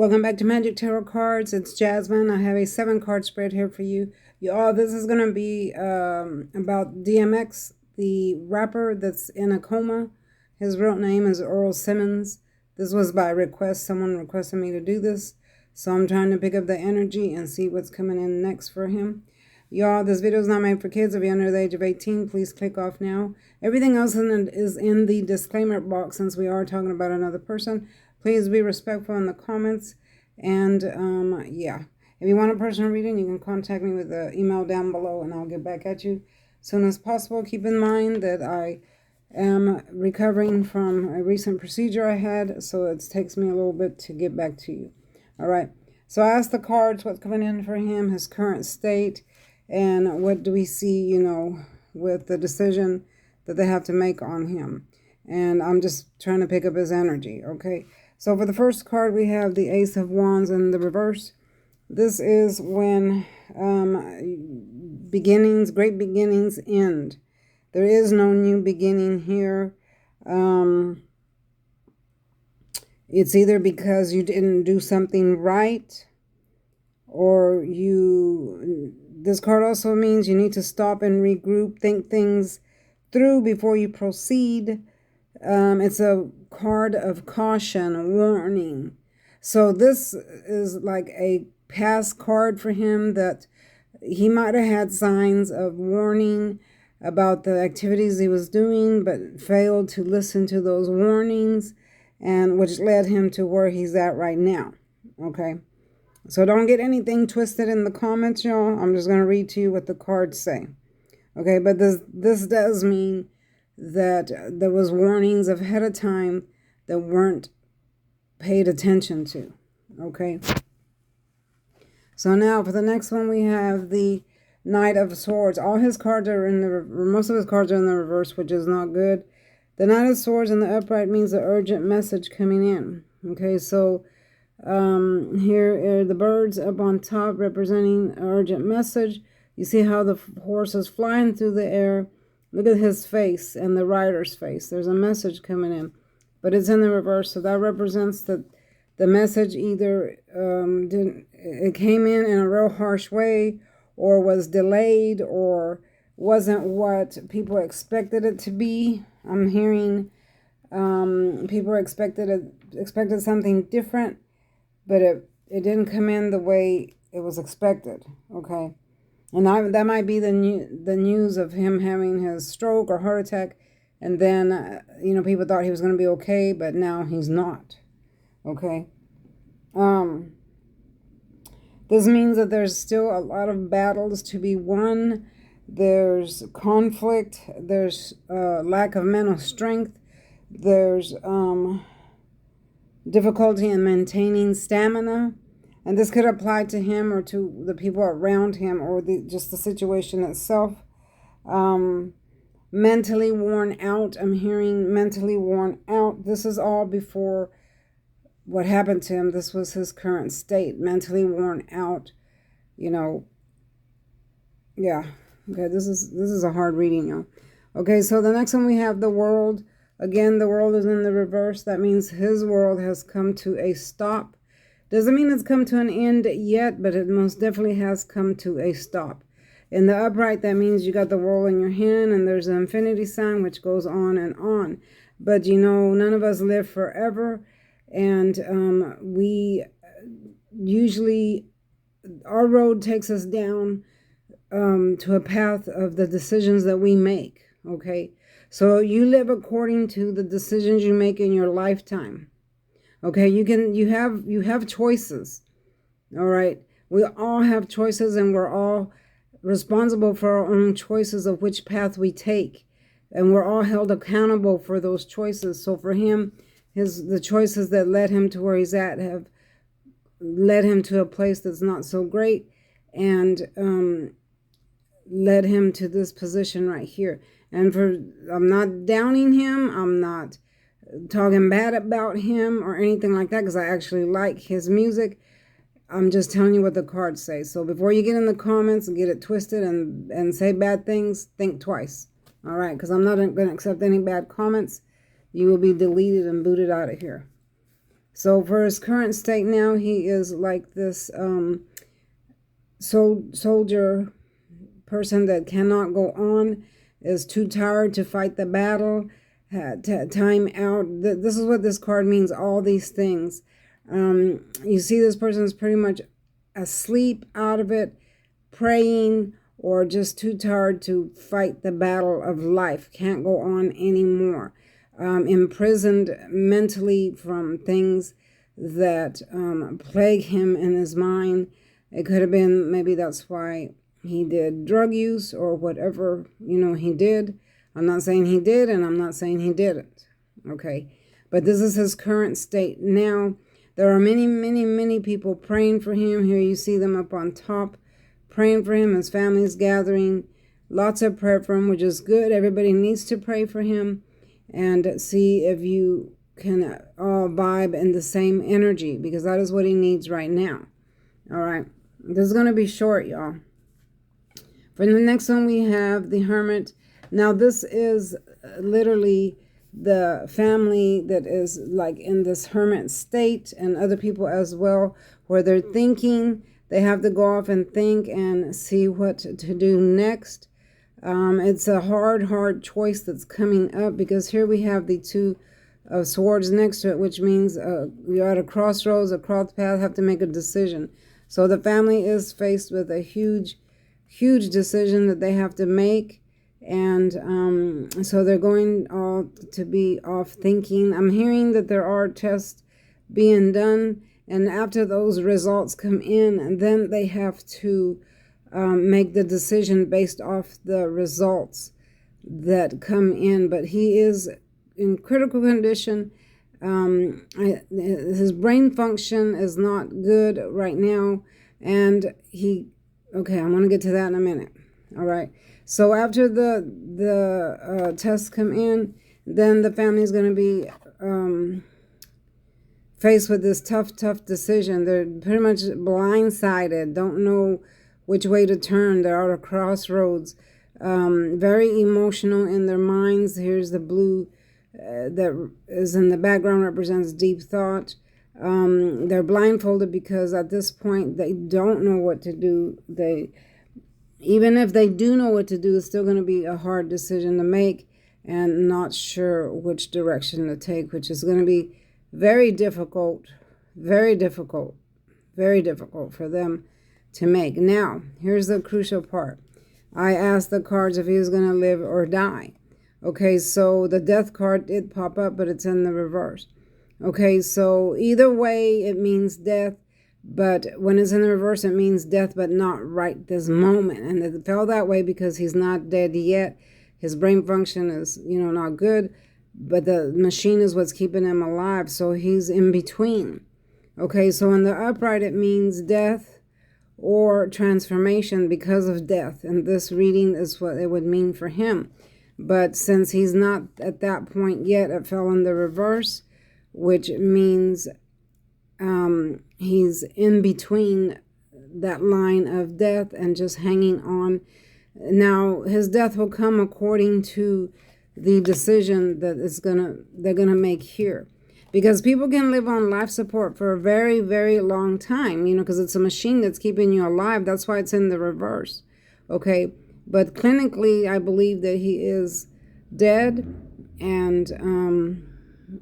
Welcome back to Magic Tarot Cards. It's Jasmine. I have a 7-card spread here for you. Y'all, this is going to be about DMX, the rapper that's in a coma. His real name is Earl Simmons. This was by request. Someone requested me to do this. So I'm trying to pick up the energy and see what's coming in next for him. Y'all, this video is not made for kids. If you're under the age of 18, please click off now. Everything else is in the disclaimer box since we are talking about another person. Please be respectful in the comments. And, yeah. If you want a personal reading, you can contact me with the email down below, and I'll get back at you as soon as possible. Keep in mind that I am recovering from a recent procedure I had, so it takes me a little bit to get back to you. All right. So I asked the cards what's coming in for him, his current state, and what do we see, with the decision that they have to make on him. And I'm just trying to pick up his energy, okay? So for the first card, we have the Ace of Wands in the reverse. This is when great beginnings end. There is no new beginning here. It's either because you didn't do something right, or this card also means you need to stop and regroup, think things through before you proceed. It's a card of caution, warning. So this is like a past card for him that he might have had signs of warning about the activities he was doing, but failed to listen to those warnings, and which led him to where he's at right now. Okay. So don't get anything twisted in the comments, y'all. I'm just going to read to you what the cards say. Okay, but this does mean that there was warnings ahead of time that weren't paid attention to. Okay. So now for the next one, we have the Knight of Swords. All his cards are most of his cards are in the reverse, which is not good. The Knight of Swords in the upright means an urgent message coming in. Okay, so here are the birds up on top representing an urgent message. You see how the horse is flying through the air. Look at his face and the rider's face. There's a message coming in, but it's in the reverse. So that represents that the message either it came in a real harsh way, or was delayed, or wasn't what people expected it to be. I'm hearing people expected something different, but it didn't come in the way it was expected. Okay. And that might be the news of him having his stroke or heart attack. And then, people thought he was going to be okay, but now he's not. Okay. This means that there's still a lot of battles to be won. There's conflict. There's lack of mental strength. There's difficulty in maintaining stamina. And this could apply to him or to the people around him, or just the situation itself. Mentally worn out. I'm hearing mentally worn out. This is all before what happened to him. This was his current state. Mentally worn out. Yeah. Okay, this is a hard reading, y'all. Okay, so the next one we have the World. Again, the World is in the reverse. That means his world has come to a stop. Doesn't mean it's come to an end yet, but it most definitely has come to a stop. In the upright, that means you got the world in your hand, and there's an infinity sign, which goes on and on. But, none of us live forever, and we usually, our road takes us down to a path of the decisions that we make, okay? So you live according to the decisions you make in your lifetime. Okay, you have choices. All right. We all have choices, and we're all responsible for our own choices of which path we take. And we're all held accountable for those choices. So for him, the choices that led him to where he's at have led him to a place that's not so great, and led him to this position right here. And I'm not downing him. I'm not talking bad about him or anything like that, because I actually like his music. I'm just telling you what the cards say. So before you get in the comments and get it twisted and say bad things, think twice. All right, because I'm not going to accept any bad comments. You will be deleted and booted out of here. So for his current state now, he is like this soldier person that cannot go on, is too tired to fight the battle, time out. This is what this card means, all these things. You see this person is pretty much asleep, out of it, praying, or just too tired to fight the battle of life, can't go on anymore. Imprisoned mentally from things that plague him in his mind. It could have been, maybe that's why he did drug use or whatever, he did. I'm not saying he did, and I'm not saying he didn't, okay? But this is his current state. Now, there are many, many, many people praying for him. Here you see them up on top, praying for him. His family's gathering. Lots of prayer for him, which is good. Everybody needs to pray for him and see if you can all vibe in the same energy, because that is what he needs right now. All right. This is going to be short, y'all. For the next one, we have the Hermit. Now, this is literally the family that is like in this hermit state, and other people as well, where they're thinking. They have to go off and think and see what to do next. It's a hard choice that's coming up, because here we have the Two of Swords next to it, which means you're at a crossroads, a cross path, have to make a decision. So the family is faced with a huge decision that they have to make. And so they're going all to be off thinking. I'm hearing that there are tests being done, and after those results come in, and then they have to make the decision based off the results that come in. But he is in critical condition. His brain function is not good right now, and okay, I'm going to get to that in a minute. All right. So after the tests come in, then the family is going to be faced with this tough decision. They're pretty much blindsided, don't know which way to turn. They're at a crossroads, very emotional in their minds. Here's the blue that is in the background, represents deep thought. They're blindfolded because at this point they don't know what to do. Even if they do know what to do, it's still going to be a hard decision to make, and not sure which direction to take, which is going to be very difficult for them to make. Now, here's the crucial part. I asked the cards if he was going to live or die. Okay, so the death card did pop up, but it's in the reverse. Okay, so either way, it means death. But when it's in the reverse, it means death, but not right this moment. And it fell that way because he's not dead yet. His brain function is, not good. But the machine is what's keeping him alive. So he's in between. Okay, so in the upright, it means death or transformation because of death. And this reading is what it would mean for him. But since he's not at that point yet, it fell in the reverse, which means he's in between that line of death and just hanging on. Now, his death will come according to the decision that they're gonna make here, because people can live on life support for a very, very long time, because it's a machine that's keeping you alive. That's why it's in the reverse. Okay, but clinically, I believe that he is dead, and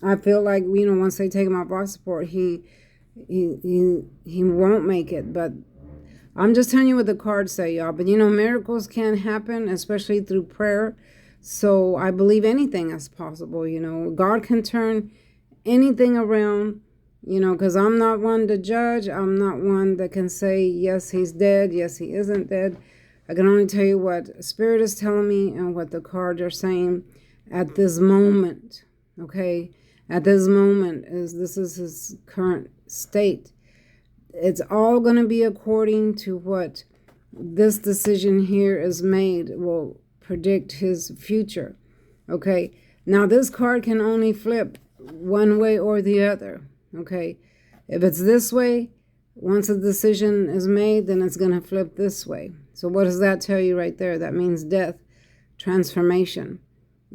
I feel like once they take him off life support, he won't make it. But I'm just telling you what the cards say, y'all. But miracles can happen, especially through prayer. So I believe anything is possible. God can turn anything around. Because I'm not one to judge. I'm not one that can say yes, he's dead, yes, he isn't dead. I can only tell you what Spirit is telling me and what the cards are saying at this moment. Okay, at this moment, this is his current state. It's all going to be according to what this decision here is made, will predict his future. Okay, now this card can only flip one way or the other. Okay, if it's this way, once a decision is made, then it's going to flip this way. So what does that tell you right there? That means death, transformation.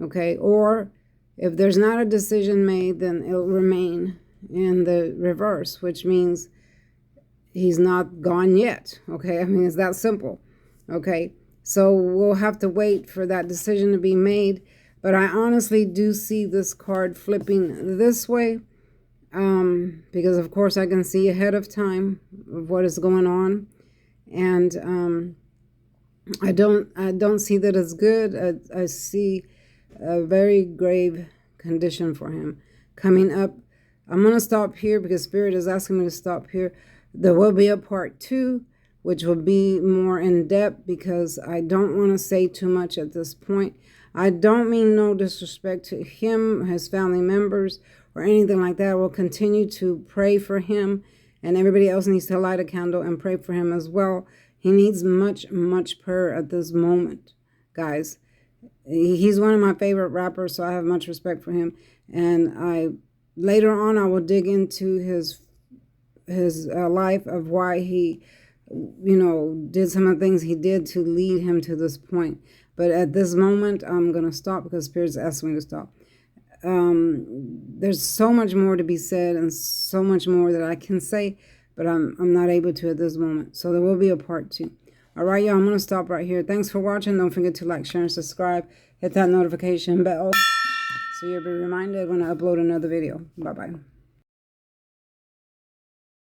Okay, or if there's not a decision made, then it'll remain in the reverse, which means he's not gone yet. Okay, I mean, it's that simple. Okay, so we'll have to wait for that decision to be made. But I honestly do see this card flipping this way, because of course I can see ahead of time of what is going on, and I don't see that as good. I see a very grave condition for him coming up. I'm going to stop here because Spirit is asking me to stop here. There will be a part 2, which will be more in depth because I don't want to say too much at this point. I don't mean no disrespect to him, his family members, or anything like that. We'll continue to pray for him, and everybody else needs to light a candle and pray for him as well. He needs much, much prayer at this moment, guys. He's one of my favorite rappers, so I have much respect for him. And later on, I will dig into his life of why he, did some of the things he did to lead him to this point. But at this moment, I'm going to stop because Spirit's asking me to stop. There's so much more to be said and so much more that I can say, but I'm not able to at this moment. So there will be a part 2. All right, y'all, I'm going to stop right here. Thanks for watching. Don't forget to like, share, and subscribe. Hit that notification bell so you'll be reminded when I upload another video. Bye-bye.